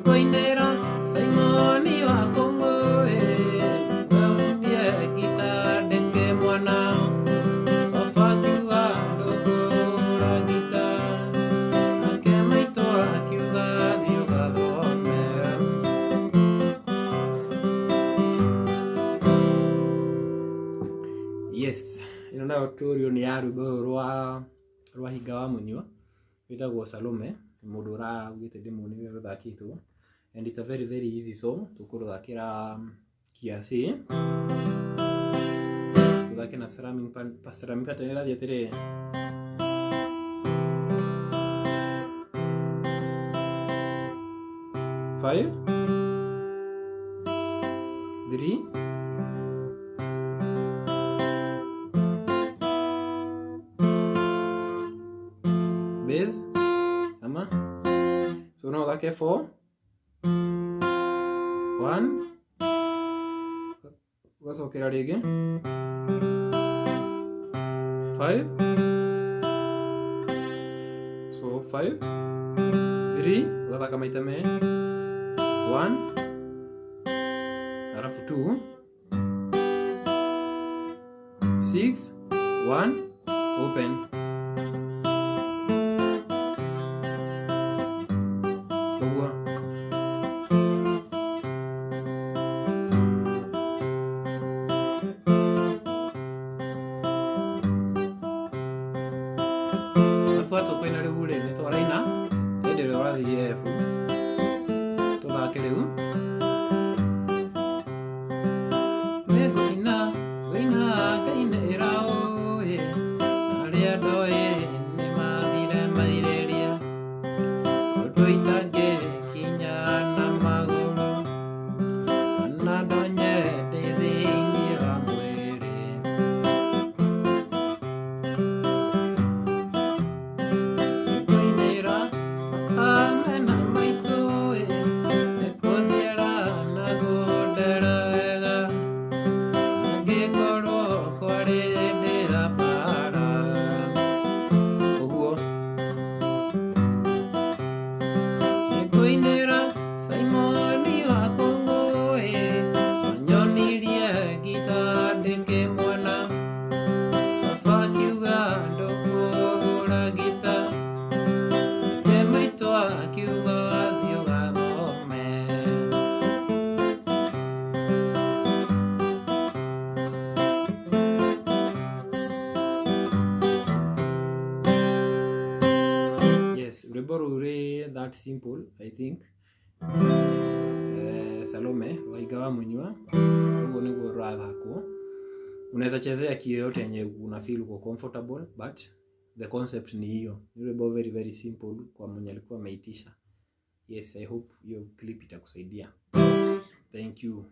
Nikuinera Salome wa Kongo Wamunyua gita deke mwana Wafakiuga ndukura gita Ake maito akiuga thiuga thome. Yes, ino nayo turio ni ya rwimbo rwa Hinga Wamunyua witagwo Salome, mundu uragite ndimuni ruthakitwo, and it's a very very easy song tukuruthakira kiasi tuthake na strumming pattern ira thietire five, 3, bass ama so no thake 4, 1 ugacokera rĩngĩ 5, so 5, 3 ugathaka maita me 1 alafu 2, 6, 1 open. Fuato kwena riu ri nitwaraina endelea urathi F tuthake riu negoina goina kainera oe aria ndoe ni mathire mairiria tuitange kinya na maguru na ndonye ndithiini wa mwiri. Salome wa Kongo wanyonirie gita deke mwana Wafakiuga ndukura gita Ake maito akiuga thiuga thome. Yes, rwimbo ruri that simple, I think. Salome wa Hinga Wamunyua huo niguo rurathakwo. Unaweza chezea kio yote yenye una feel uko comfortable, but the concept ni hiyo. Ni rwimbo very very simple kwa mwenye alikuwa ameitisha. Yes, I hope your clip itakusaidia. Thank you.